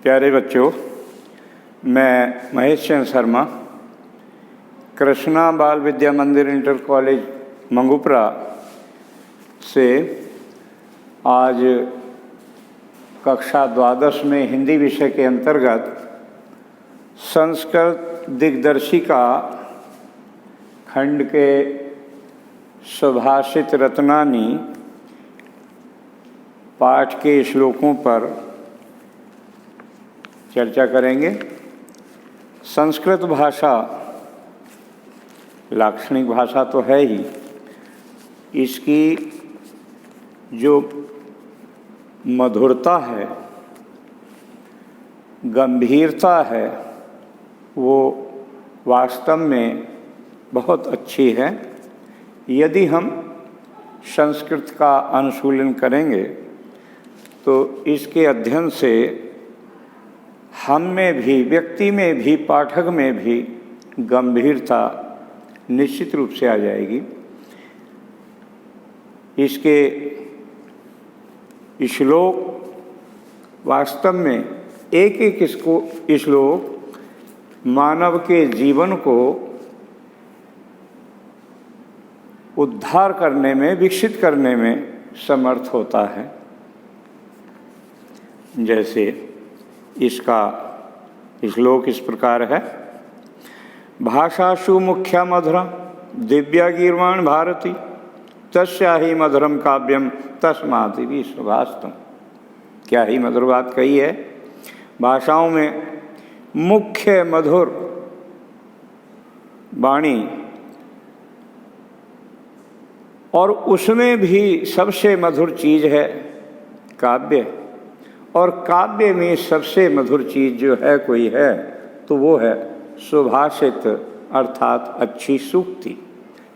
प्यारे बच्चों, मैं महेश चंद्र शर्मा कृष्णा बाल विद्या मंदिर इंटर कॉलेज मंगूपरा से आज कक्षा द्वादश में हिंदी विषय के अंतर्गत संस्कृत दिग्दर्शिका खंड के सुभाषित रत्नानी पाठ के श्लोकों पर चर्चा करेंगे। संस्कृत भाषा लाक्षणिक भाषा तो है ही, इसकी जो मधुरता है, गंभीरता है, वो वास्तव में बहुत अच्छी है। यदि हम संस्कृत का अनुशीलन करेंगे तो इसके अध्ययन से हम में भी, व्यक्ति में भी, पाठक में भी गंभीरता निश्चित रूप से आ जाएगी। इसके श्लोक वास्तव में एक एक श्लोक मानव के जीवन को उद्धार करने में, विकसित करने में समर्थ होता है। जैसे इसका श्लोक इस प्रकार है। भाषासु मुख्या मधुरा दिव्या गीर्वाण भारती तस्या ही मधुरम काव्यम तस्मात् विश्वभास्तम। क्या ही मधुर बात कही है। भाषाओं में मुख्य मधुर वाणी और उसमें भी सबसे मधुर चीज़ है काव्य, और काव्य में सबसे मधुर चीज़ जो है कोई है तो वो है सुभाषित, अर्थात अच्छी सूक्ति।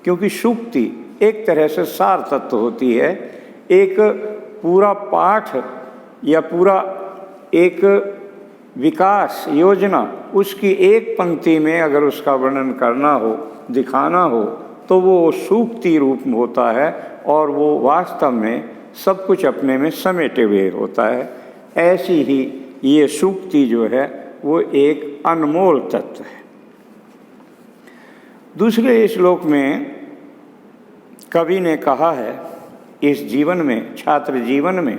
क्योंकि सूक्ति एक तरह से सार तत्व होती है। एक पूरा पाठ या पूरा एक विकास योजना, उसकी एक पंक्ति में अगर उसका वर्णन करना हो, दिखाना हो, तो वो सूक्ति रूप में होता है और वो वास्तव में सब कुछ अपने में समेटे हुए होता है। ऐसी ही ये सूक्ति जो है वो एक अनमोल तत्व है। दूसरे श्लोक में कवि ने कहा है, इस जीवन में, छात्र जीवन में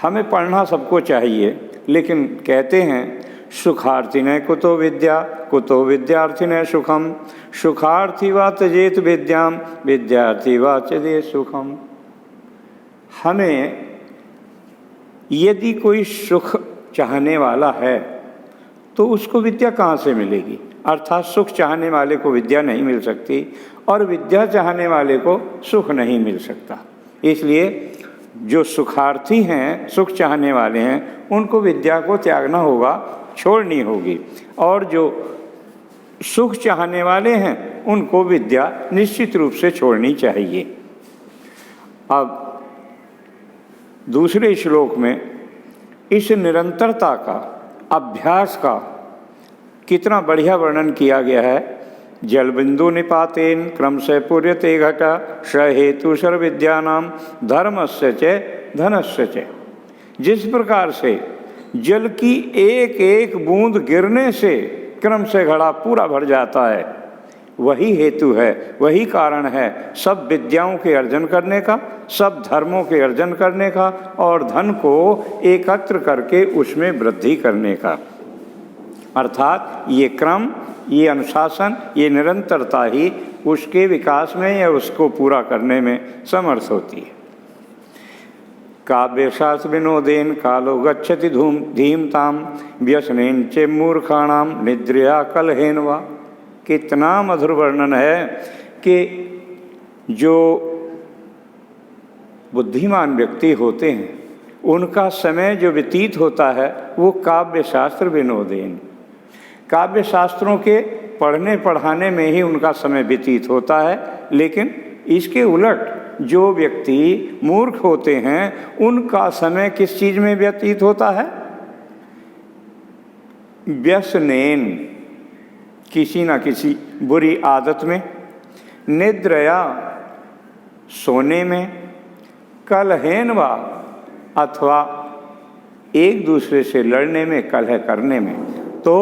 हमें पढ़ना सबको चाहिए, लेकिन कहते हैं सुखार्थिने कुतो विद्या, कुतो विद्यार्थिने सुखम, सुखार्थी वा त्यजेत विद्याम, विद्यार्थी वा त्यजेत सुखम। हमें यदि कोई सुख चाहने वाला है तो उसको विद्या कहाँ से मिलेगी? अर्थात सुख चाहने वाले को विद्या नहीं मिल सकती और विद्या चाहने वाले को सुख नहीं मिल सकता। इसलिए जो सुखार्थी हैं, सुख चाहने वाले हैं, उनको विद्या को त्यागना होगा, छोड़नी होगी, और जो सुख चाहने वाले हैं उनको विद्या निश्चित रूप से छोड़नी चाहिए। अब दूसरे श्लोक में इस निरंतरता का, अभ्यास का कितना बढ़िया वर्णन किया गया है। जल बिंदु निपातेन क्रमशः पूर्यते घटा स हेतु सर्व विद्यानाम धर्मस्य च धनस्य च। जिस प्रकार से जल की एक एक बूंद गिरने से क्रम से घड़ा पूरा भर जाता है, वही हेतु है, वही कारण है सब विद्याओं के अर्जन करने का, सब धर्मों के अर्जन करने का और धन को एकत्र करके उसमें वृद्धि करने का। अर्थात ये क्रम, ये अनुशासन, ये निरंतरता ही उसके विकास में या उसको पूरा करने में समर्थ होती है। काव्यशास्त्र विनोदेन कालो गच्छति धीमताम व्यसनेन च मूर्खाणाम निद्रया कलहेन वा। कितना मधुर वर्णन है कि जो बुद्धिमान व्यक्ति होते हैं उनका समय जो व्यतीत होता है वो काव्य शास्त्र विनोदेन, काव्य शास्त्रों के पढ़ने पढ़ाने में ही उनका समय व्यतीत होता है। लेकिन इसके उलट जो व्यक्ति मूर्ख होते हैं उनका समय किस चीज़ में व्यतीत होता है? व्यसनेन, किसी न किसी बुरी आदत में, निद्रया, सोने में, कलहेन वा, अथवा एक दूसरे से लड़ने में, कलह करने में। तो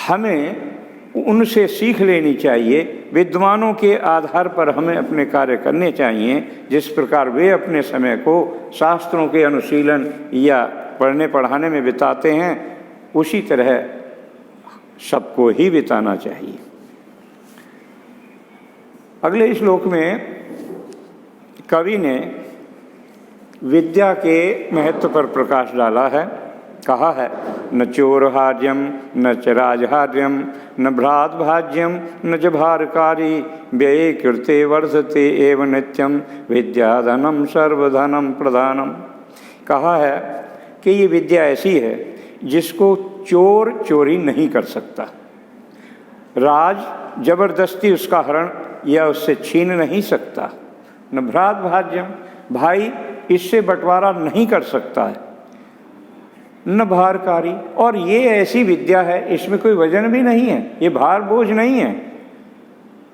हमें उनसे सीख लेनी चाहिए, विद्वानों के आधार पर हमें अपने कार्य करने चाहिए। जिस प्रकार वे अपने समय को शास्त्रों के अनुशीलन या पढ़ने पढ़ाने में बिताते हैं, उसी तरह सबको ही बिताना चाहिए। अगले श्लोक में कवि ने विद्या के महत्व पर प्रकाश डाला है। कहा है, न चोरहार्यम न च राजहार्यम न भ्रातभाज्यम न च भारकारी व्यये कृते वर्धते एव नित्यम विद्याधनम सर्वधनम प्रधानम। कहा है कि ये विद्या ऐसी है जिसको चोर चोरी नहीं कर सकता, राज जबरदस्ती उसका हरण या उससे छीन नहीं सकता, न भ्रातभाज्यम भाई इससे बंटवारा नहीं कर सकता है, न भारकारी, और ये ऐसी विद्या है इसमें कोई वजन भी नहीं है, ये भार बोझ नहीं है।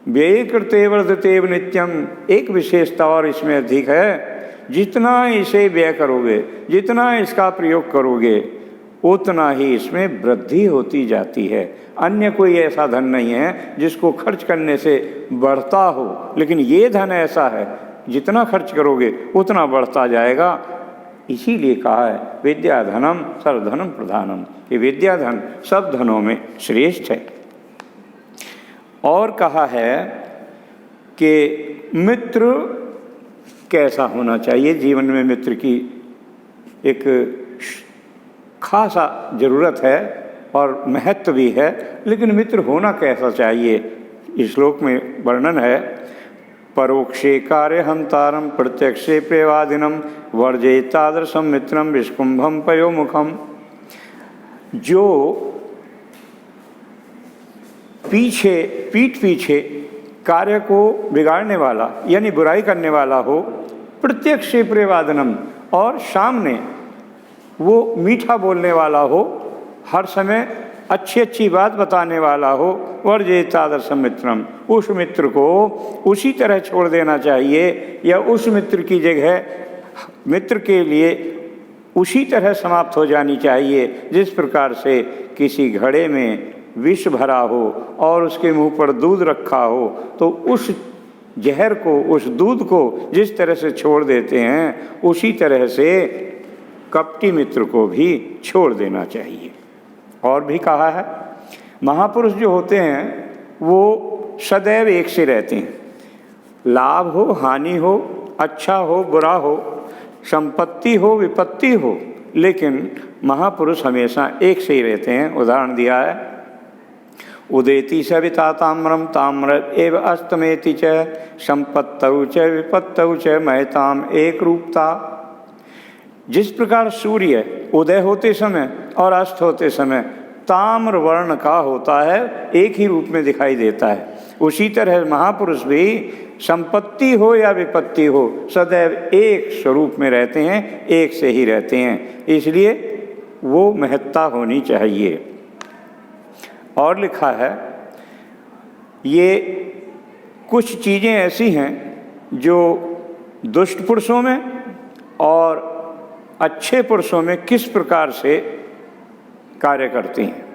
व्यय कृते वर्धते नित्यम, एक विशेषता और इसमें अधिक है, जितना इसे व्यय करोगे, जितना इसका प्रयोग करोगे, उतना ही इसमें वृद्धि होती जाती है। अन्य कोई ऐसा धन नहीं है जिसको खर्च करने से बढ़ता हो, लेकिन ये धन ऐसा है जितना खर्च करोगे उतना बढ़ता जाएगा। इसीलिए कहा है विद्या धनम सर्वधनम प्रधानम, ये विद्या धन सब धनों में श्रेष्ठ है। और कहा है कि मित्र कैसा होना चाहिए, जीवन में मित्र की एक खासा ज़रूरत है और महत्व भी है, लेकिन मित्र होना कैसा चाहिए इस श्लोक में वर्णन है। परोक्षे कार्य हंतारम प्रत्यक्षे प्रेवादिनम वर्जयितादृशम मित्रम विष्कुंभम पयोमुखम। जो पीठ पीछे कार्य को बिगाड़ने वाला यानी बुराई करने वाला हो, प्रत्यक्षे प्रेवादिनम, और सामने वो मीठा बोलने वाला हो, हर समय अच्छी अच्छी बात बताने वाला हो, वर्जयितादृशम मित्रम, उस मित्र को उसी तरह छोड़ देना चाहिए या उस मित्र की जगह मित्र के लिए उसी तरह समाप्त हो जानी चाहिए जिस प्रकार से किसी घड़े में विष भरा हो और उसके मुंह पर दूध रखा हो, तो उस जहर को, उस दूध को जिस तरह से छोड़ देते हैं, उसी तरह से कपटी मित्र को भी छोड़ देना चाहिए। और भी कहा है, महापुरुष जो होते हैं वो सदैव एक से रहते हैं, लाभ हो हानि हो, अच्छा हो बुरा हो, संपत्ति हो विपत्ति हो, लेकिन महापुरुष हमेशा एक से ही रहते हैं। उदाहरण दिया है, उदेति सविता ताम्रम ताम्र एव अस्तमेति च संपत्तौ च विपत्तौ च महताम एक रूपता। जिस प्रकार सूर्य उदय होते समय और अस्त होते समय ताम्र वर्ण का होता है, एक ही रूप में दिखाई देता है, उसी तरह महापुरुष भी संपत्ति हो या विपत्ति हो सदैव एक स्वरूप में रहते हैं, एक से ही रहते हैं, इसलिए वो महत्ता होनी चाहिए। और लिखा है, ये कुछ चीज़ें ऐसी हैं जो दुष्ट पुरुषों में और अच्छे पुरुषों में किस प्रकार से कार्य करती हैं।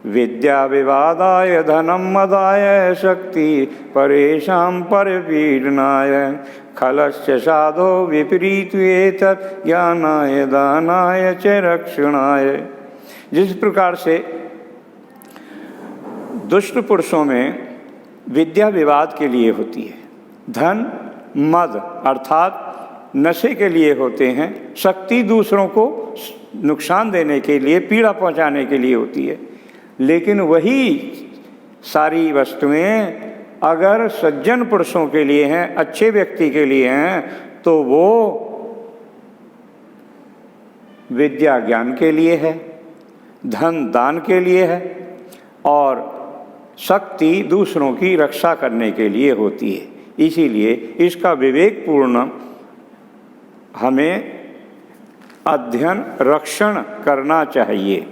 विद्या विवादाय धनम मदाय शक्ति परेशान परिपीडनाय खलश्च साधो विपरीत एतत् ज्ञानाय दानाय च रक्षणाय। जिस प्रकार से दुष्ट पुरुषों में विद्या विवाद के लिए होती है, धन मद अर्थात नशे के लिए होते हैं, शक्ति दूसरों को नुकसान देने के लिए, पीड़ा पहुंचाने के लिए होती है, लेकिन वही सारी वस्तुएं अगर सज्जन पुरुषों के लिए हैं, अच्छे व्यक्ति के लिए हैं, तो वो विद्या ज्ञान के लिए है, धन दान के लिए है और शक्ति दूसरों की रक्षा करने के लिए होती है। इसीलिए इसका विवेकपूर्ण हमें अध्ययन रक्षण करना चाहिए।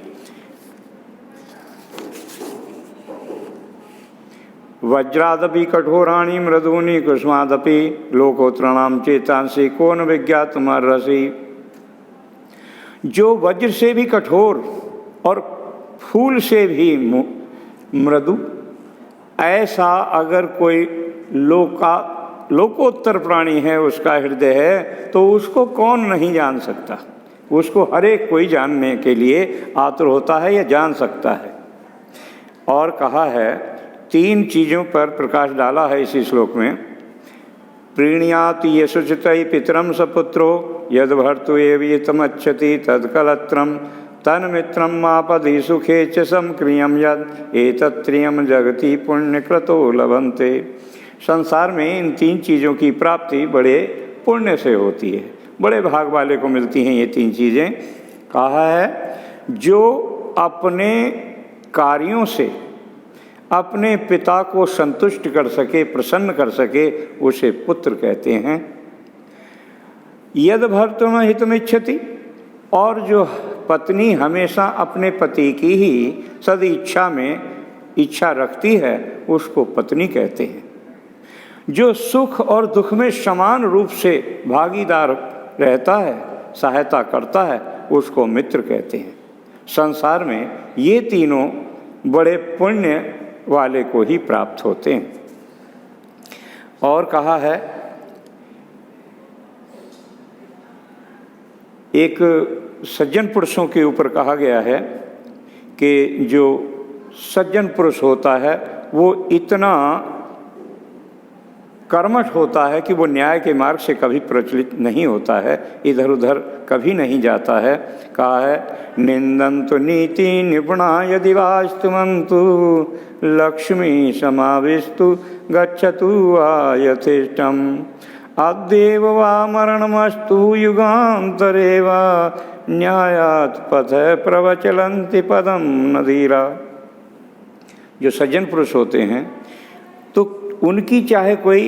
वज्रादपि कठोराणि मृदूनि कुसुमादपि लोकोत्तराणां चेतांसि को न विज्ञातमर्हसि। जो वज्र से भी कठोर और फूल से भी मृदु, ऐसा अगर कोई लोकोत्तर प्राणी है, उसका हृदय है, तो उसको कौन नहीं जान सकता। उसको हर एक कोई जानने के लिए आतुर होता है या जान सकता है। और कहा है, 3 चीज़ों पर प्रकाश डाला है इसी श्लोक में। प्रीण्याति यशुचितै पितरम सपुत्रो यद भर्तु एवतमच्छति तत्कलत्रम तन्मित्रम आपदि सुखे च समक्रियम यद एतत्रियम जगति पुण्यकृतो लभन्ते। संसार में इन 3 चीज़ों की प्राप्ति बड़े पुण्य से होती है, बड़े भाग वाले को मिलती हैं ये 3 चीज़ें। कहा है, जो अपने कार्यों से अपने पिता को संतुष्ट कर सके, प्रसन्न कर सके, उसे पुत्र कहते हैं। यद भर्तुम हितमिच्छति, और जो पत्नी हमेशा अपने पति की ही सद इच्छा में इच्छा रखती है, उसको पत्नी कहते हैं। जो सुख और दुख में समान रूप से भागीदार रहता है, सहायता करता है, उसको मित्र कहते हैं। संसार में ये तीनों बड़े पुण्य वाले को ही प्राप्त होते हैं। और कहा है, एक सज्जन पुरुषों के ऊपर कहा गया है कि जो सज्जन पुरुष होता है वो इतना कर्मठ होता है कि वो न्याय के मार्ग से कभी प्रचलित नहीं होता है, इधर उधर कभी नहीं जाता है। कहा है, निंदन्तु नीति निपुणा यदि वास्तुमन्तु लक्ष्मी समाविस्तु गच्छतु यथेष्टम अद्येव वा मरणमस्तु युगान्तरे वा न्यायात् पथ प्रवचलन्ति पदम नदीरा। जो सज्जन पुरुष होते हैं तो उनकी चाहे कोई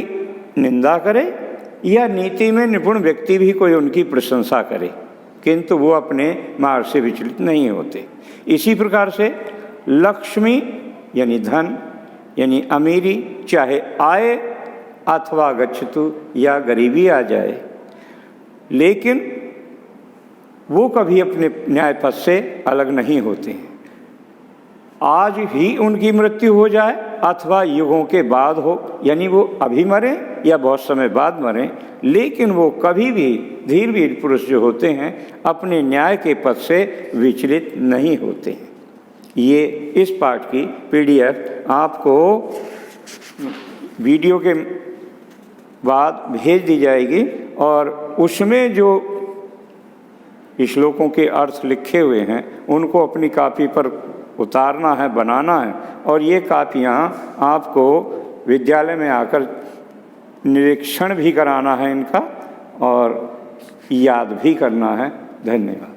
निंदा करे या नीति में निपुण व्यक्ति भी कोई उनकी प्रशंसा करे, किंतु वो अपने मार्ग से विचलित नहीं होते। इसी प्रकार से लक्ष्मी यानी धन यानी अमीरी चाहे आए अथवा गच्छतु या गरीबी आ जाए, लेकिन वो कभी अपने न्याय पथ से अलग नहीं होते हैं। आज ही उनकी मृत्यु हो जाए अथवा युगों के बाद हो, यानी वो अभी मरे या बहुत समय बाद मरे, लेकिन वो कभी भी धीरवीर पुरुष जो होते हैं अपने न्याय के पथ से विचलित नहीं होते हैं। ये इस पाठ की PDF आपको वीडियो के बाद भेज दी जाएगी और उसमें जो श्लोकों के अर्थ लिखे हुए हैं उनको अपनी कॉपी पर उतारना है, बनाना है, और ये कापियाँ आपको विद्यालय में आकर निरीक्षण भी कराना है इनका और याद भी करना है। धन्यवाद।